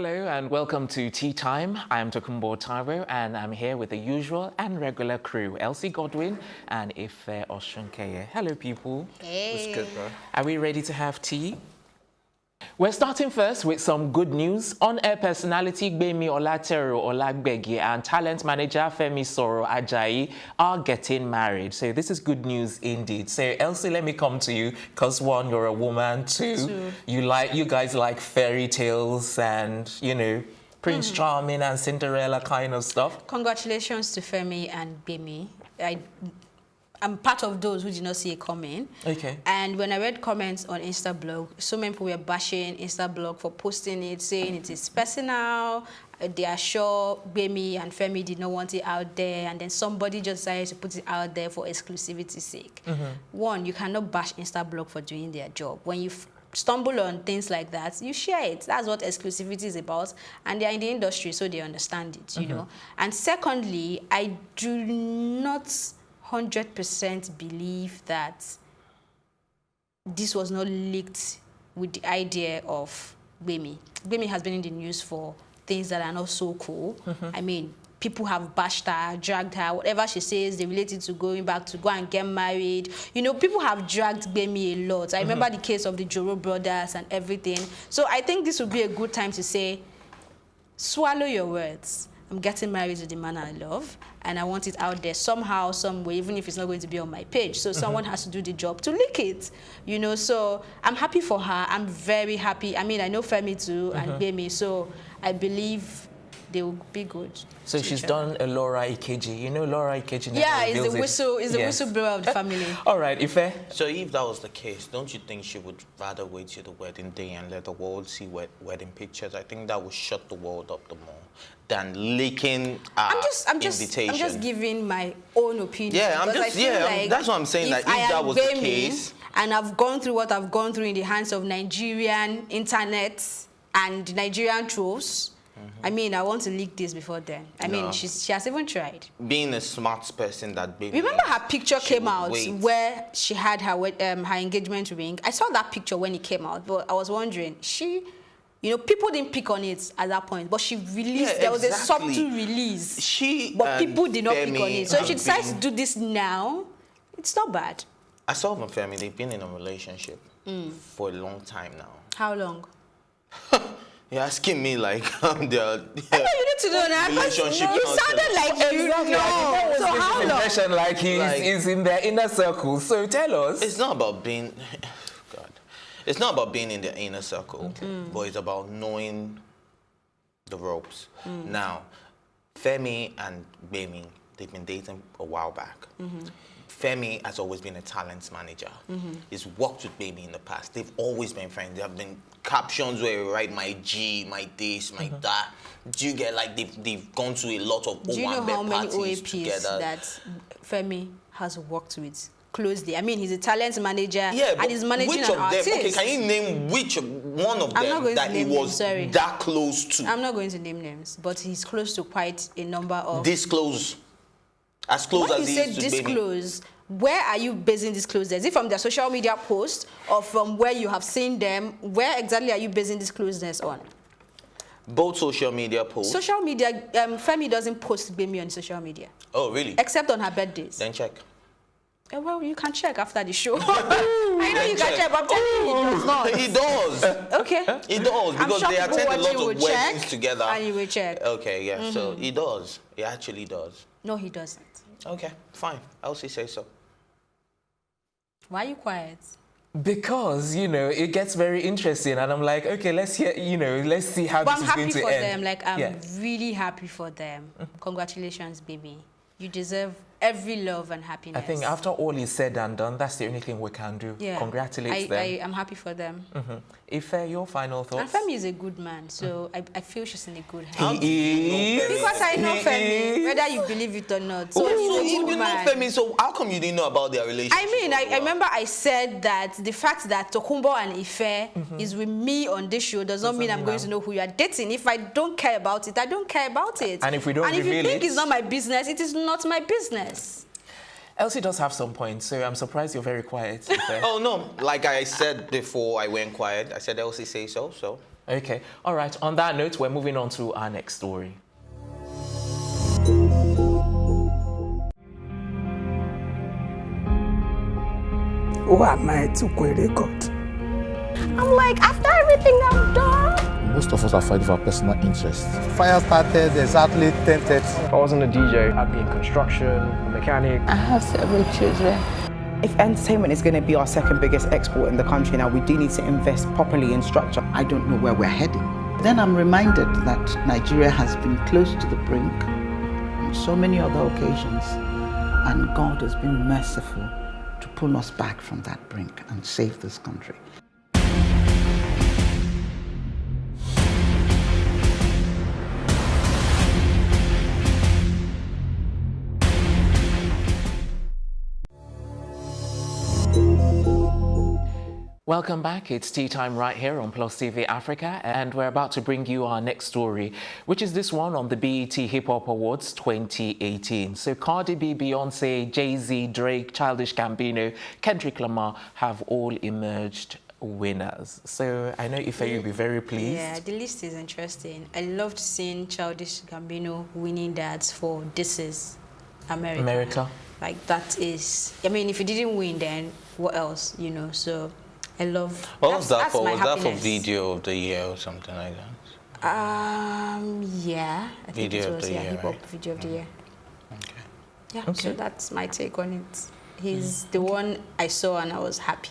Hello and welcome to Tea Time. I'm Tokumbo Taro and I'm here with the usual and regular crew, Elsie Godwin and Ife Oshunkeye. Hello people. Hey. It's good, bro. Are we ready to have tea? We're starting first with some good news. On-air personality Gbemi Olatero Olagbegi and talent manager Femi Soro Ajayi are getting married. So this is good news indeed. So Elsie, let me come to you because one, you're a woman. Two, you guys like fairy tales and, you know, Prince Charming and Cinderella kind of stuff. Congratulations to Femi and Gbemi. I'm part of those who did not see it coming. Okay. And when I read comments on Instablog, so many people were bashing Instablog for posting it, saying it is personal. They are sure Gbemi and Femi did not want it out there, and then somebody just decided to put it out there for exclusivity's sake. One, you cannot bash Instablog for doing their job. When you stumble on things like that, you share it. That's what exclusivity is about, and they're in the industry, so they understand it, you know. And secondly, I do not 100% believe that this was not leaked with the idea of Gbemi. Gbemi has been in the news for things that are not so cool. I mean, people have bashed her, dragged her, whatever she says, they relate it to going back to go and get married. You know, people have dragged Gbemi a lot. I remember the case of the Joro brothers and everything. So I think this would be a good time to say, swallow your words. I'm getting married to the man I love, and I want it out there somehow, some way, even if it's not going to be on my page. So someone has to do the job to leak it, you know. So I'm happy for her. I'm very happy. I mean, I know Femi too and Gbemi, so I believe they will be good. So she's done a Laura Ikeji. You know Laura Ikeji? Yeah, it's the whistleblower of the family. All right, Ife. So if that was the case, don't you think she would rather wait till the wedding day and let the world see wedding pictures? I think that would shut the world up the more than leaking invitation. I'm just giving my own opinion. Yeah, like that's what I'm saying. If that was the case, and I've gone through what I've gone through in the hands of Nigerian internet and Nigerian trolls, I mean, I want to leak this before then. I mean, she has even tried. Being a smart person that baby. Remember her picture came out where she had her her engagement ring. I saw that picture when it came out, but I was wondering, you know, people didn't pick on it at that point, but she released, there was a subtle release. But people did not pick on it. So if she decides to do this now, it's not bad. I saw my family, they've been in a relationship for a long time now. How long? You're asking me like I know you need to know that. Relationship You sounded like you know. So how long? Impression like he's in their inner circle. So tell us. It's not about being... It's not about being in the inner circle, but it's about knowing the ropes. Now, Femi and Gbemi, they've been dating a while back. Femi has always been a talent manager. He's worked with Gbemi in the past. They've always been friends. There have been captions where you write my G, my this, my that. Do you get like they've gone to a lot of Do you know how many parties OAPs together that Femi has worked with closely? I mean, he's a talent manager and he's managing which an of artist. them, okay, can you name which one of them that he was that close to? I'm not going to name names, but he's close to quite a number of... This close? As close as he is to disclose, where are you basing this closeness? Is it from their social media post or from where you have seen them? Where exactly are you basing this closeness on? Both social media posts. Social media, Femi doesn't post Gbemi on social media. Oh, really? Except on her birthdays. Then check. Well, you can check after the show. I know you can check, but I'm telling you, he does not. He does. Okay. He does, because they attend a lot of weddings together. And you will check. Okay, yeah. So he does. He actually does. No, he doesn't. Okay, fine. Elsie says so. Why are you quiet? Because, you know, it gets very interesting and I'm like, okay, let's hear, you know, let's see how this is going to end. I'm happy for them. Like, I'm really happy for them. Congratulations, baby. You deserve every love and happiness. I think after all is said and done, that's the only thing we can do. Yeah. Congratulate them. I'm happy for them. Ife, your final thoughts? And Femi is a good man, so I feel she's in a good He hand. is. Because I know Femi, whether you believe it or not. So he's a good man. Know Femi, so how come you didn't know about their relationship? I mean, I remember I said that the fact that Tokumbo and Ife is with me on this show does not mean I'm going to know who you are dating. If I don't care about it, I don't care about it. And if we don't and if you reveal think it's not my business, it is not my business. Elsie does have some points, so I'm surprised you're very quiet. Oh, no. Like I said before I went quiet, I said Elsie say so. Okay. All right. On that note, we're moving on to our next story. Who am I to record? I'm like, after everything I've done. Most of us are fighting for our personal interests. Fire started exactly 10:30. I wasn't a DJ, I'd be in construction, a mechanic. I have 7 children. If entertainment is going to be our second biggest export in the country now, we do need to invest properly in structure. I don't know where we're heading. Then I'm reminded that Nigeria has been close to the brink on so many other occasions, and God has been merciful to pull us back from that brink and save this country. Welcome back. It's tea time right here on Plus TV Africa, and we're about to bring you our next story, which is this one on the BET Hip Hop Awards 2018. So Cardi B, Beyonce, Jay-Z, Drake, Childish Gambino, Kendrick Lamar have all emerged winners. So I know Ife, you'll be very pleased. Yeah, the list is interesting. I loved seeing Childish Gambino winning that for This Is America. Like, that is, I mean, if he didn't win, then what else, you know? So I love. What was that for? My Was that for happiness. video of the year or something like that? Yeah, I think Video it of was the year, hip hop right? video of the year. Okay. Yeah, Okay. so that's my take on it. He's the one I saw and I was happy.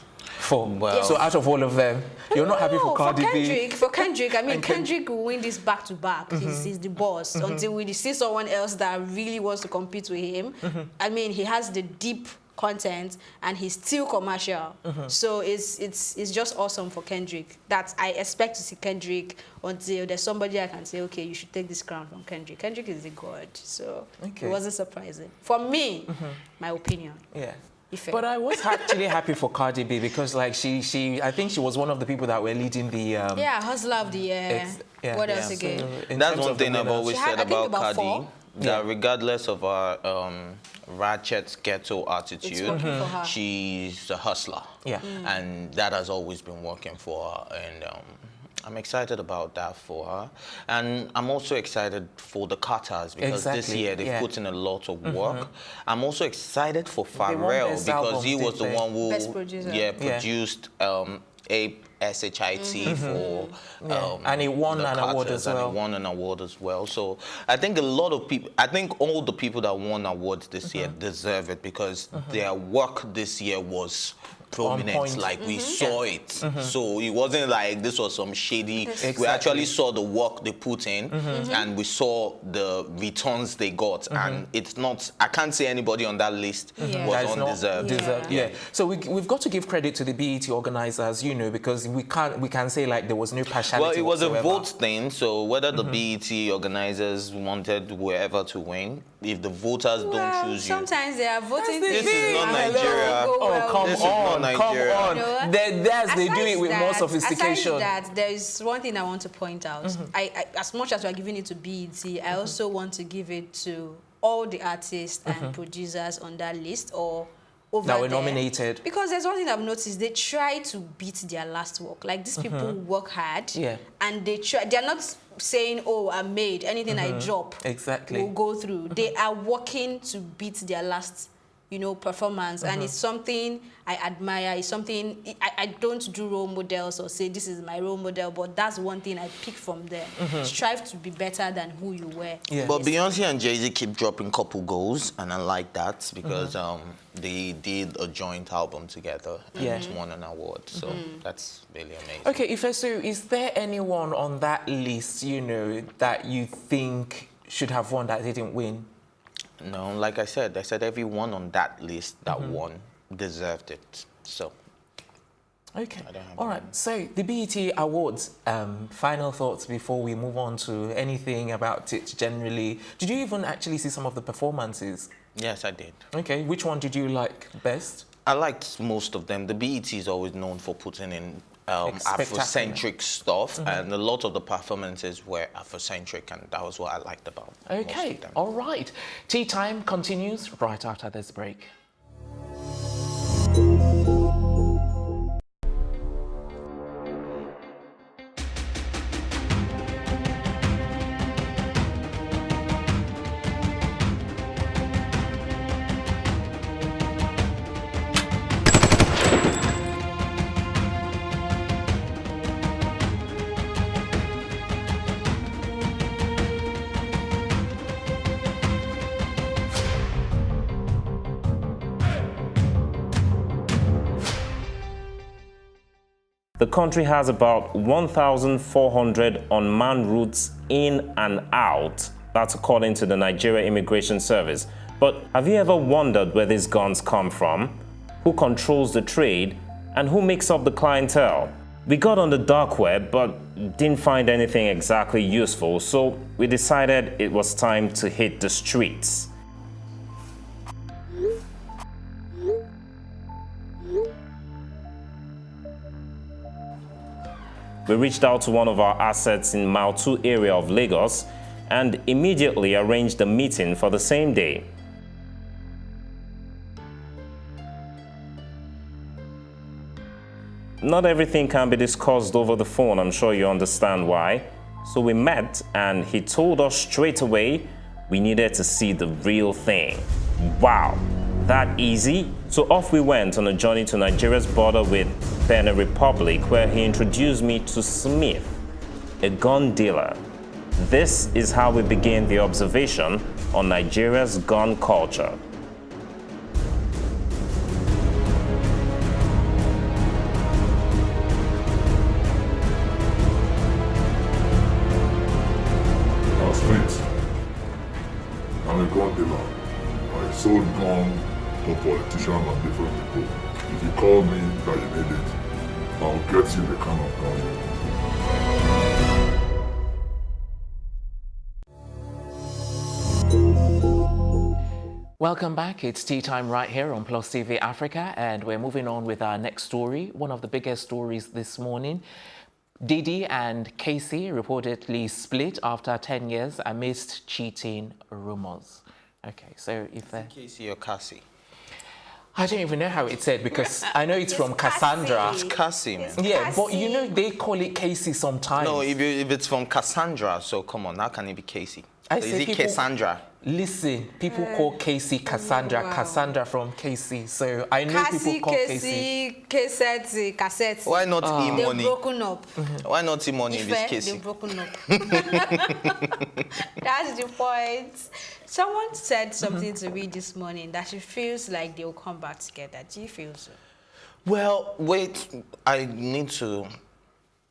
Well, So out of all of them, you're not happy for Cardi B? For Kendrick, I mean, And Kendrick will win this back to back. He's the boss until we see someone else that really wants to compete with him. I mean, he has the deep content and he's still commercial. So it's just awesome for Kendrick. That I expect to see Kendrick until there's somebody I can say, okay, you should take this crown from Kendrick. Kendrick is the god. So it wasn't surprising. For me, my opinion. Yeah. But I was actually happy for Cardi B because, like, she I think she was one of the people that were leading the Hustler of the Year. What else again? So that's one thing I've always She had, said I think, about about Cardi. 4. That regardless of our ratchet ghetto attitude, working for her. she's a hustler. Yeah. And that has always been working for her. And I'm excited about that for her. And I'm also excited for the Carters because this year they've put in a lot of work. I'm also excited for Pharrell because he was the one who Best producer. produced Ape SHIT for and he won the an award Carters, as well. And he won an award as well. So I think a lot of people, I think all the people that won awards this year deserve it because their work this year was prominent, like we saw it. So it wasn't like this was some shady. We actually saw the work they put in and we saw the returns they got. And it's not, I can't say anybody on that list was undeserved. Yeah. So we've got to give credit to the BET organizers, you know, because we can say like there was no partiality. Well, it was whatsoever. a vote thing, so whether the BET organizers wanted whoever to win, if the voters don't choose you. Sometimes they are voting. This is not Nigeria. Come This is not Nigeria. on. You know what? They do it with more sophistication. Aside that, there is one thing I want to point out. I as much as we're giving it to BET, I also want to give it to all the artists and producers on that list or over that were there. nominated. Because there's one thing I've noticed, they try to beat their last work. Like, these people work hard and they're not saying, oh, I made anything I drop will go through. They are working to beat their last, you know, performance, and it's something I admire. It's something I don't do role models or say this is my role model, but that's one thing I pick from them. Strive to be better than who you were. But Beyonce and Jay-Z keep dropping couple goals, and I like that because they did a joint album together and won an award. So that's really amazing. Okay, Ife, so is there anyone on that list, you know, that you think should have won that didn't win? No, like I said everyone on that list that won deserved it. So. Okay. All right. So the BET Awards, final thoughts before we move on to anything about it generally. Did you even actually see some of the performances? Yes, I did. Okay. Which one did you like best? I liked most of them. The BET is always known for putting in Afrocentric stuff, and a lot of the performances were Afrocentric, and that was what I liked about most of them. All right. Tea time continues right after this break. The country has about 1,400 unmanned routes in and out. That's according to the Nigeria Immigration Service. But have you ever wondered where these guns come from? Who controls the trade? And who makes up the clientele? We got on the dark web but didn't find anything exactly useful, so we decided it was time to hit the streets. We reached out to one of our assets in Mile 2 area of Lagos and immediately arranged a meeting for the same day. Not everything can be discussed over the phone, I'm sure you understand why. So we met and he told us straight away we needed to see the real thing. Wow, that easy? So off we went on a journey to Nigeria's border with Benin Republic, where he introduced me to Smith, a gun dealer. This is how we begin the observation on Nigeria's gun culture. I'm a gun dealer. I sold gun to politicians and different people. If you call me that you need it, I'll get you the kind of gun you want. Welcome back. It's tea time right here on Plus TV Africa, and we're moving on with our next story, one of the biggest stories this morning. Diddy and Cassie reportedly split after 10 years amidst cheating rumors. Okay, so if Cassie or Cassie? I don't even know how it's said because I know it's from Cassandra. It's Cassie, man. Yeah, Cassie. but you know they call it Cassie sometimes. No, if it's from Cassandra, so come on, how can it be Cassie? I Is say it people, Cassandra? Listen, people call Cassie Cassandra, wow. Cassandra from Cassie. So I know people call Cassie. Cassette. Why not They've E-Money? broken up. Why not E-Money in this They've Cassie? broken up. That's the point. Someone said something to me this morning that she feels like they'll come back together. Do you feel so? Well, wait, I need to...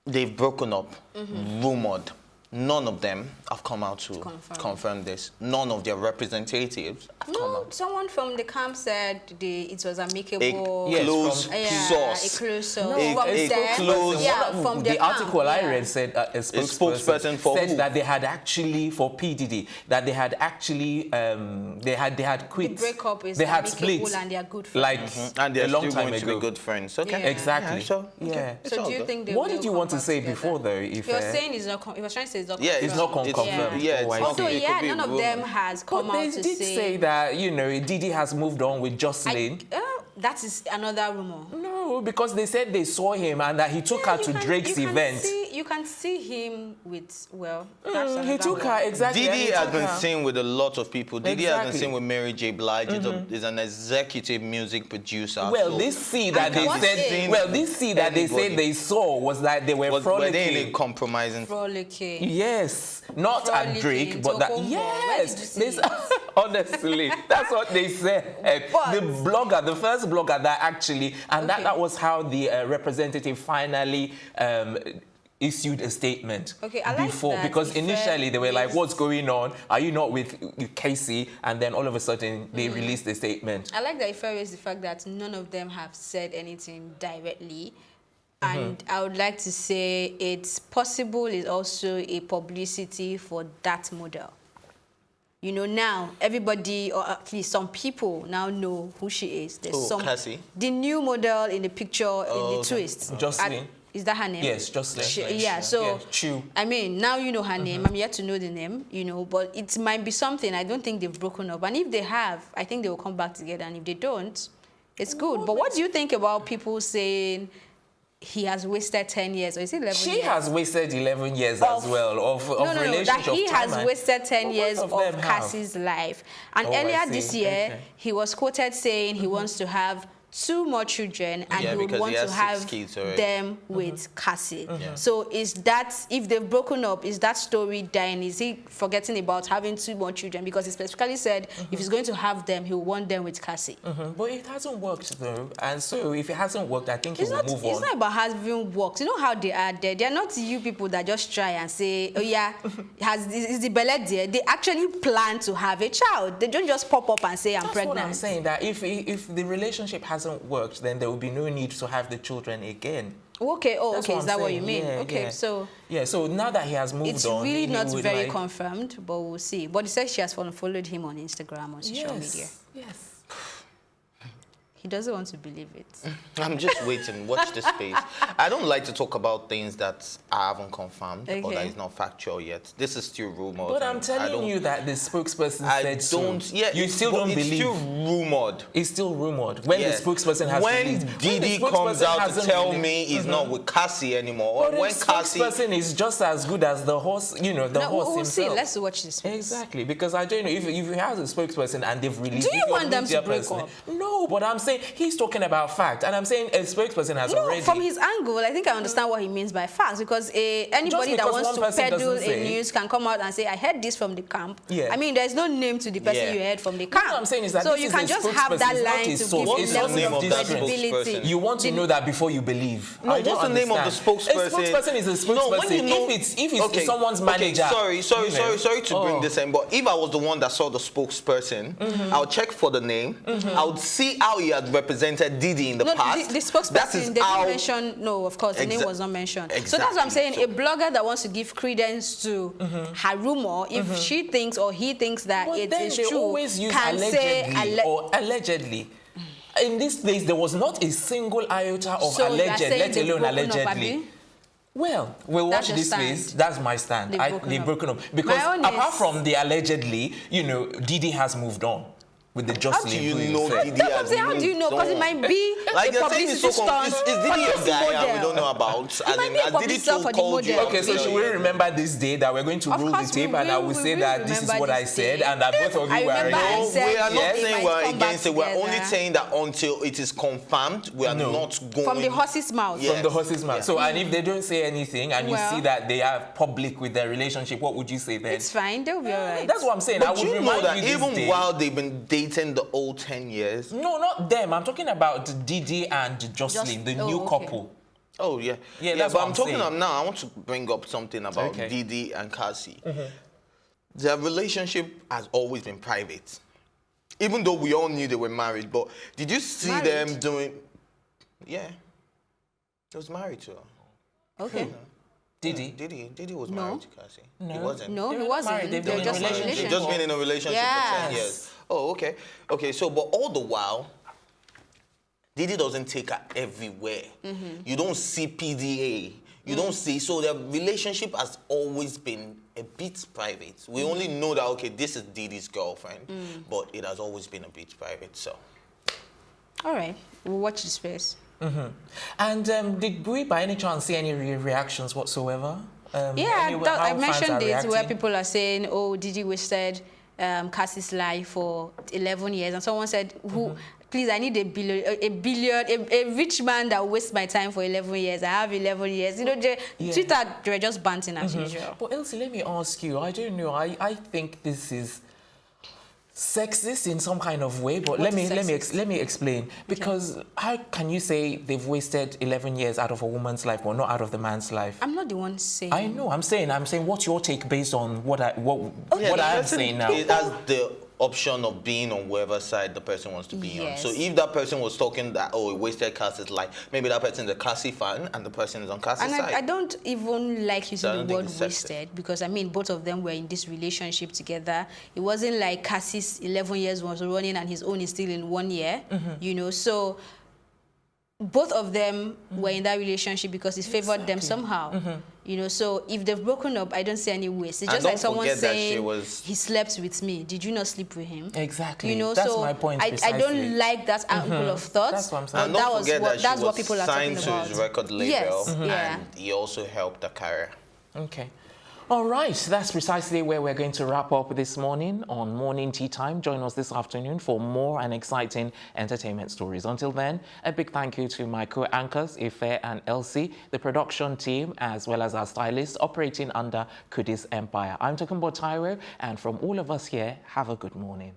They've broken up, rumored. None of them have come out to confirm this. None of their representatives have come out. Someone from the camp said it was amicable. A close source. A close source. The article I read said a spokesperson for said who? that they had actually, for P. Diddy, that they had actually, they had quit. The breakup is they had amicable split. And they are good friends. Like And they're a long still time going ago. to be good friends. Okay. Yeah. Exactly. So do you think they What will did you come want to back say together? before though? If You're saying it's not. If I was trying to say it's not. Yeah, confirmed. it's not confirmed. Yeah, it's Although, it could be none of them has come but out they to did say that, you know, Diddy has moved on with Jocelyn. That is another rumor. No, because they said they saw him and that he took her to Drake's event. You can see him with, well, he took her, exactly. Diddy has been seen with a lot of people. Diddy has been Exactly. seen with Mary J. Blige. He's an executive music producer. Well, so this scene that they said, anybody. they saw was that they were frolicking. Were they in a compromising? Frolicking. Yes, not Frolicking, at Drake, but that. Tokombo. Yes, Where did you see it? honestly, that's what they said. The first blogger that actually, and that was how the representative finally issued a statement before, because initially they were like, what's going on? Are you not with Cassie? And then all of a sudden they released a statement. I like that Ife raised the fact that none of them have said anything directly. And I would like to say it's possible it's also a publicity for that model. You know, now everybody, or at least some people, now know who she is. There's Cassie? The new model in the picture in the twist. Jocelyn. Is that her name? Yes, Jocelyn. So, I mean, now you know her name. I'm yet to know the name, you know, but it might be something. I don't think they've broken up. And if they have, I think they will come back together. And if they don't, it's good. But what do you think about people saying he has wasted 10 years, or is it 11 years? She has wasted 11 years as well of relationship. That he has wasted 10 years of Cassie's life. And earlier this year, he was quoted saying he wants to have 2 more children, and he would want to have them with Cassie. So is that, if they've broken up, is that story dying? Is he forgetting about having 2 more children? Because he specifically said if he's going to have them, he'll want them with Cassie. But it hasn't worked though, and so if it hasn't worked, I think he will move on. It's not about having worked. You know how they are there. They're not you people that just try and say, oh yeah, is the belly there? They actually plan to have a child. They don't just pop up and say, I'm pregnant. That's what I'm saying, that if the relationship hasn't worked, then there will be no need to have the children again. Okay, is that what you mean? So now that he has moved on, it's really not very confirmed, but we'll see. But he says she has followed him on Instagram, on social media. Yes. He doesn't want to believe it. I'm just waiting. Watch the space. I don't like to talk about things that I haven't confirmed or that is not factual yet. This is still rumors. But I'm telling you that the spokesperson said so. Yeah, you still don't believe. It's still rumored. It's still rumored. When the spokesperson has when Diddy comes out to tell me he's not with Cassie anymore, but when Cassie, spokesperson is just as good as the horse, horse we'll himself. See. Let's watch this. Exactly, because I don't know if you have a spokesperson and they've released. Do you want them to break up? No, but I'm saying he's talking about fact, and I'm saying a spokesperson has already. From his angle, I think I understand what he means by facts, because anybody that wants to peddle a news can come out and say, I heard this from the camp. Yeah. I mean, there's no name to the person you heard from the camp. What I'm saying is that so you can just have that line to give level of credibility. You want to know that before you believe. No, what's the name of the spokesperson? A spokesperson is a spokesperson. No, if it's someone's manager. Sorry to bring this in, but if I was the one that saw the spokesperson, I would check for the name. I would see how he had represented Diddy in the past. The spokesperson, they didn't mention, no, of course, the name was not mentioned. Exactly. So that's what I'm saying. A blogger that wants to give credence to her rumor, if she thinks or he thinks that it is true, always use can allegedly or allegedly. In this place, there was not a single iota of alleged, let alone allegedly. Well, we'll watch this space. That's my stand. They've broken up. Because apart from the allegedly, Diddy has moved on with the Jocelyn. How do you know Diddy has moved on? How do you know? Because it might be like a publicity stunt. Is Diddy a guy and we don't know about? It might be a publicity stunt for the model. Okay, so should we remember this day that we're going to roll the tape and I will say that this is what I said and that both of you were against? No, we are not saying we're against it. We're only saying that until it is confirmed, we are not going... From the horse's mouth. From the horse's mouth. So, and if they don't say anything and you see that they are public with their relationship, what would you say then? It's fine. They'll be all right. That's what I'm saying. But you know that even while they've been dating the old 10 years. No, not them. I'm talking about Diddy and Jocelyn, the new couple. Oh, yeah. Yeah, but I'm talking about now. I want to bring up something about Diddy and Cassie. Their relationship has always been private. Even though we all knew they were married, but did you see them doing... Yeah. He was married to her. Okay. Diddy was married to Cassie. No. He wasn't. No, he wasn't. They were just in a relationship. They've just been in a relationship for 10 years. Oh, okay. Okay, so, but all the while, Diddy doesn't take her everywhere. You don't see PDA. You don't see, so their relationship has always been a bit private. We only know that, okay, this is Diddy's girlfriend, but it has always been a bit private, so. All right, we'll watch the space. And did we by any chance see any reactions whatsoever? I mentioned this where people are saying, oh, Diddy wasted Cassie's life for 11 years. And someone said, please, I need a rich man that wastes my time for 11 years. I have 11 years. Twitter, they were just banting as usual. But Elsie, let me ask you, I don't know, I think this is sexist in some kind of way, but let me explain. Because how can you say they've wasted 11 years out of a woman's life but not out of the man's life? I'm not the one saying. I know. I'm saying what's your take based on what I'm saying now? It has the option of being on whatever side the person wants to be on. So if that person was talking that, oh, it wasted Cassie's life, maybe that person is a Cassie fan and the person is on Cassie's side. I don't even like using the word wasted because, I mean, both of them were in this relationship together. It wasn't like Cassie's 11 years was running and his own is still in 1 year, so both of them were in that relationship because it favored them somehow. So if they've broken up, I don't see any waste. It's just like someone saying, he slept with me. Did you not sleep with him? Exactly. That's my point precisely. I don't like that angle of thought. That's what I'm saying. And don't forget that's what people are talking about. Signed to his record label, Yes, and he also helped the career. Okay. All right, that's precisely where we're going to wrap up this morning on Morning Tea Time. Join us this afternoon for more and exciting entertainment stories. Until then, a big thank you to my co-anchors, Ife and Elsie, the production team, as well as our stylists operating under Kudi's Empire. I'm Tokunbo Taiwo, and from all of us here, have a good morning.